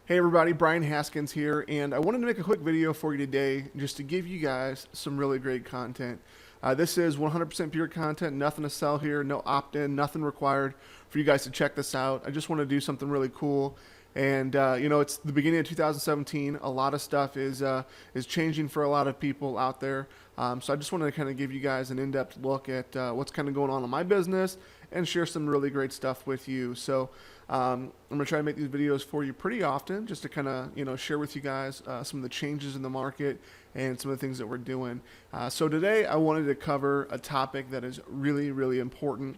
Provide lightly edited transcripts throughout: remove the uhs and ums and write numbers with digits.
Hey everybody, Brian Haskins here, and I wanted to make a quick video for you today just to give you guys some really great content. This is 100% pure content, nothing to sell here, no opt-in, nothing required for you guys to check this out. I just want to do something really cool, and it's the beginning of 2017. A lot of stuff is changing for a lot of people out there. So I just wanted to kind of give you guys an in-depth look at what's kind of going on in my business and share some really great stuff with you. So I'm going to try to make these videos for you pretty often just to kind of, share with you guys some of the changes in the market and some of the things that we're doing. So today I wanted to cover a topic that is really, really important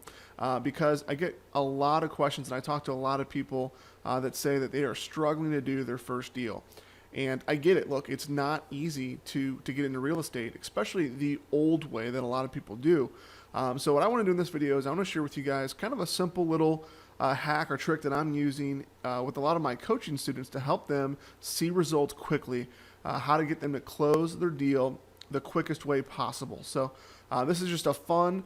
because I get a lot of questions and I talk to a lot of people that say that they are struggling to do their first deal. And I get it. Look, it's not easy to get into real estate, especially the old way that a lot of people do. So what I want to do in this video is I want to share with you guys kind of a simple little hack or trick that I'm using with a lot of my coaching students to help them see results quickly, how to get them to close their deal the quickest way possible. So this is just a fun,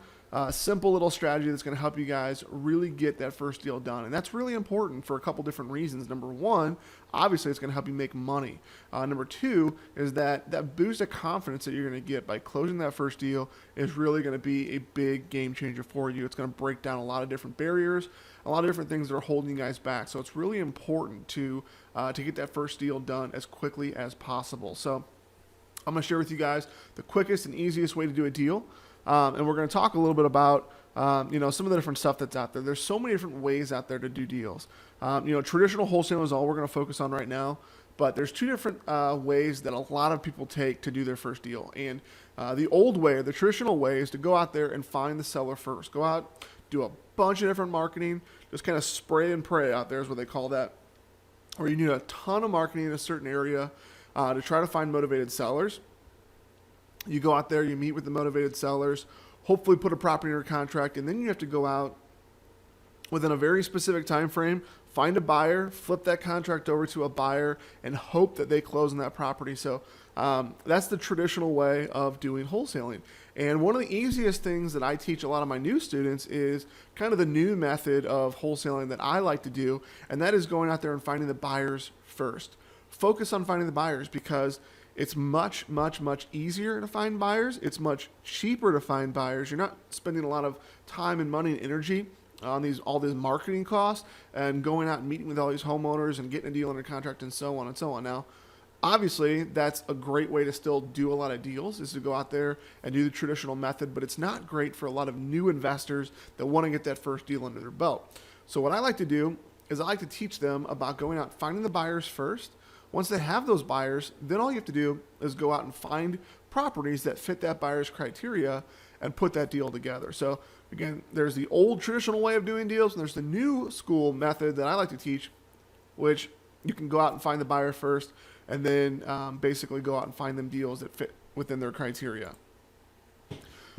simple little strategy that's going to help you guys really get that first deal done. And that's really important for a couple different reasons. Number one, obviously it's going to help you make money. Number two is that boost of confidence that you're going to get by closing that first deal is really going to be a big game changer for you. It's going to break down a lot of different barriers, a lot of different things that are holding you guys back. So it's really important to get that first deal done as quickly as possible. So I'm going to share with you guys the quickest and easiest way to do a deal. And we're going to talk a little bit about, some of the different stuff that's out there. There's so many different ways out there to do deals. Traditional wholesale is all we're going to focus on right now. But there's two different ways that a lot of people take to do their first deal. And the old way, the traditional way, is to go out there and find the seller first. Go out, do a bunch of different marketing, just kind of spray and pray out there is what they call that. Or you need a ton of marketing in a certain area to try to find motivated sellers. You go out there, you meet with the motivated sellers, hopefully put a property under contract, and then you have to go out within a very specific time frame, find a buyer, flip that contract over to a buyer, and hope that they close on that property. So that's the traditional way of doing wholesaling. And one of the easiest things that I teach a lot of my new students is kind of the new method of wholesaling that I like to do, and that is going out there and finding the buyers first. Focus on finding the buyers because it's much, much, much easier to find buyers. It's much cheaper to find buyers. You're not spending a lot of time and money and energy on all these marketing costs and going out and meeting with all these homeowners and getting a deal under contract and so on and so on. Now, obviously, that's a great way to still do a lot of deals is to go out there and do the traditional method, but it's not great for a lot of new investors that want to get that first deal under their belt. So what I like to do is I like to teach them about going out, finding the buyers first. Once they have those buyers, then all you have to do is go out and find properties that fit that buyer's criteria and put that deal together. So again, there's the old traditional way of doing deals, and there's the new school method that I like to teach, which you can go out and find the buyer first, and then basically go out and find them deals that fit within their criteria.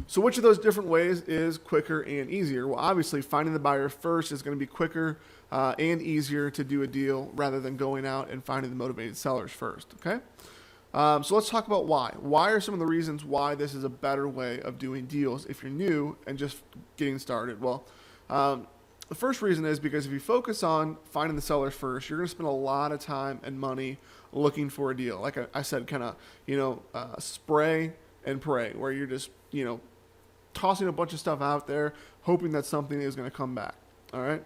So which of those different ways is quicker and easier? Well, obviously finding the buyer first is going to be quicker and easier to do a deal rather than going out and finding the motivated sellers first, okay? So let's talk about why. Why are some of the reasons why this is a better way of doing deals if you're new and just getting started? Well, the first reason is because if you focus on finding the sellers first, you're going to spend a lot of time and money looking for a deal. Like I said, kind of, spray and pray, where you're just, tossing a bunch of stuff out there, hoping that something is going to come back, all right?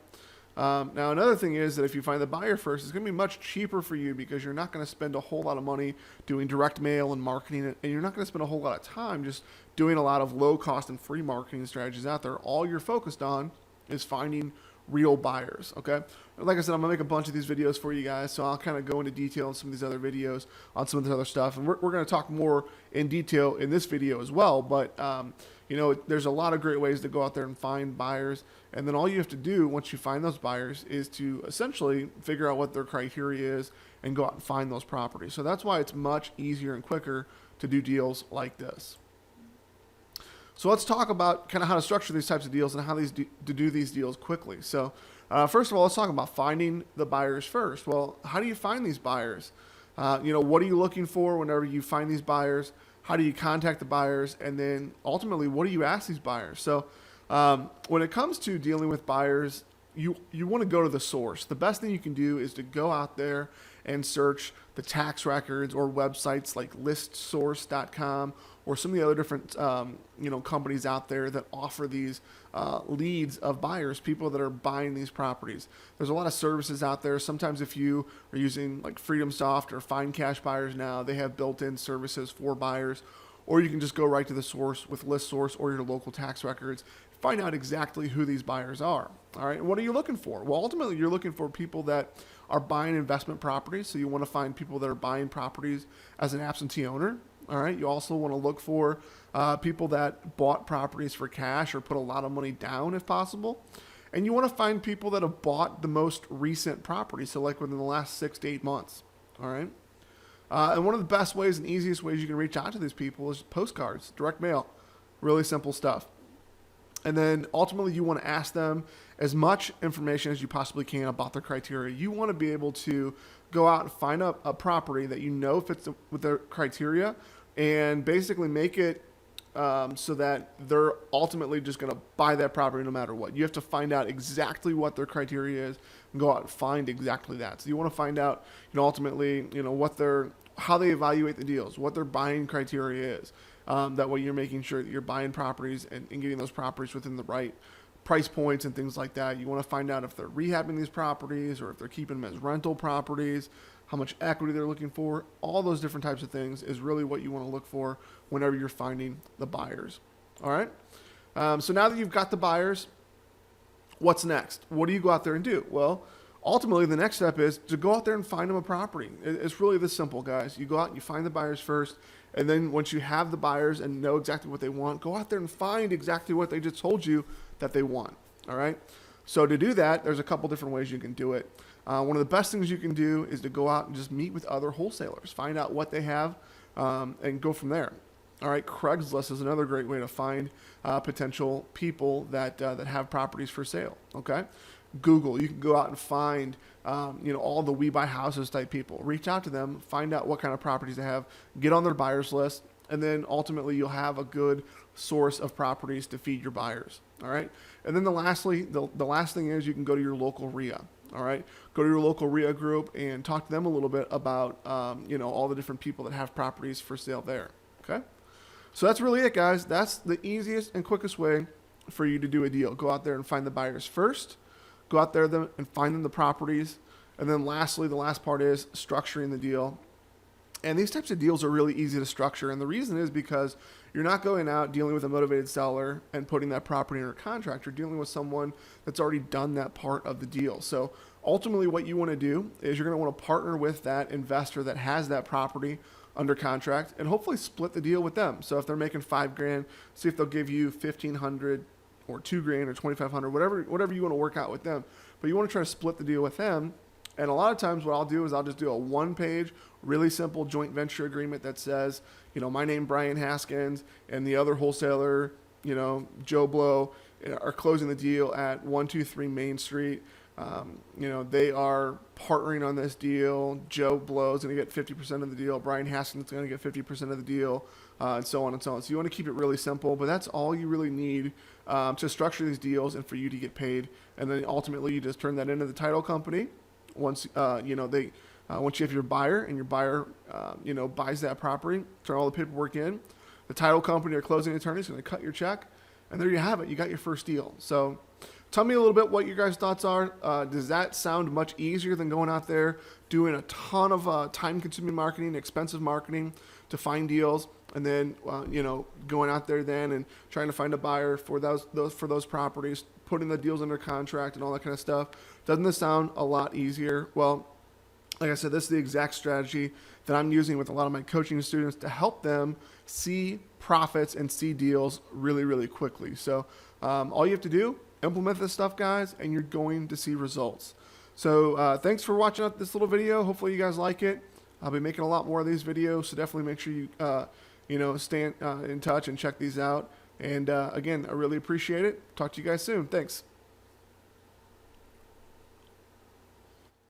Now, another thing is that if you find the buyer first, it's going to be much cheaper for you because you're not going to spend a whole lot of money doing direct mail and marketing, and you're not going to spend a whole lot of time just doing a lot of low-cost and free marketing strategies out there. All you're focused on is finding real buyers, okay? Like I said, I'm going to make a bunch of these videos for you guys, so I'll kind of go into detail in some of these other videos on some of this other stuff, and we're going to talk more in detail in this video as well, but there's a lot of great ways to go out there and find buyers, and then all you have to do once you find those buyers is to essentially figure out what their criteria is and go out and find those properties. So that's why it's much easier and quicker to do deals like this. So let's talk about kind of how to structure these types of deals and how to do these deals quickly. So first of all, let's talk about finding the buyers first. Well, how do you find these buyers? What are you looking for whenever you find these buyers? How do you contact the buyers? And then ultimately, what do you ask these buyers? So when it comes to dealing with buyers, you want to go to the source. The best thing you can do is to go out there and search the tax records or websites like listsource.com or some of the other different companies out there that offer these leads of buyers, people that are buying these properties. There's a lot of services out there. Sometimes if you are using like FreedomSoft or Find Cash Buyers now, they have built-in services for buyers. Or you can just go right to the source with ListSource or your local tax records, find out exactly who these buyers are. All right, and what are you looking for? Well, ultimately, you're looking for people that are buying investment properties. So you want to find people that are buying properties as an absentee owner. All right, you also want to look for people that bought properties for cash or put a lot of money down if possible. And you want to find people that have bought the most recent property, so like within the last 6 to 8 months. All right. And one of the best ways and easiest ways you can reach out to these people is postcards, direct mail, really simple stuff. And then ultimately you want to ask them as much information as you possibly can about their criteria. You want to be able to go out and find a property that you know fits with their criteria and basically make it so that they're ultimately just going to buy that property no matter what. You have to find out exactly what their criteria is and go out and find exactly that. So you want to find out, ultimately, how they evaluate the deals, what their buying criteria is. That way you're making sure that you're buying properties and getting those properties within the right price points and things like that. You want to find out if they're rehabbing these properties or if they're keeping them as rental properties, how much equity they're looking for. All those different types of things is really what you want to look for whenever you're finding the buyers. All right. So now that you've got the buyers, what's next? What do you go out there and do? Well, ultimately the next step is to go out there and find them a property. It's really this simple, guys. You go out and you find the buyers first. And then once you have the buyers and know exactly what they want, go out there and find exactly what they just told you that they want. All right. So to do that, there's a couple different ways you can do it. One of the best things you can do is to go out and just meet with other wholesalers, find out what they have, and go from there. All right. Craigslist is another great way to find potential people that have properties for sale. Okay. Google, you can go out and find, all the We Buy Houses type people. Reach out to them, find out what kind of properties they have, get on their buyers list, and then ultimately you'll have a good source of properties to feed your buyers. All right. And then the last thing is you can go to your local REIA. All right. Go to your local REIA group and talk to them a little bit about, all the different people that have properties for sale there. Okay. So that's really it, guys. That's the easiest and quickest way for you to do a deal. Go out there and find the buyers first. Go out there and find them the properties. And then lastly, the last part is structuring the deal. And these types of deals are really easy to structure. And the reason is because you're not going out dealing with a motivated seller and putting that property under contract. You're dealing with someone that's already done that part of the deal. So ultimately what you want to do is you're going to want to partner with that investor that has that property under contract and hopefully split the deal with them. So if they're making $5,000, see if they'll give you $1,500 or $2,000 or $2,500, whatever you want to work out with them. But you want to try to split the deal with them. And a lot of times what I'll do is I'll just do a one-page, really simple joint venture agreement that says, my name, Brian Haskins, and the other wholesaler, Joe Blow, are closing the deal at 123 Main Street. They are partnering on this deal. Joe Blow is going to get 50% of the deal. Brian Haskins is going to get 50% of the deal, and so on and so on. So you want to keep it really simple, but that's all you really need to structure these deals and for you to get paid. And then ultimately you just turn that into the title company. Once once you have your buyer and your buyer buys that property, turn all the paperwork in, the title company or closing attorney is going to cut your check, and there you have it. You got your first deal. So tell me a little bit what your guys' thoughts are. Does that sound much easier than going out there doing a ton of time-consuming marketing, expensive marketing to find deals, and then going out there then and trying to find a buyer for those properties, putting the deals under contract and all that kind of stuff? Doesn't this sound a lot easier? Well, like I said, this is the exact strategy that I'm using with a lot of my coaching students to help them see profits and see deals really, really quickly. So all you have to do, implement this stuff, guys, and you're going to see results. So thanks for watching this little video. Hopefully you guys like it. I'll be making a lot more of these videos, so definitely make sure you stay in touch and check these out. And again, I really appreciate it. Talk to you guys soon. Thanks.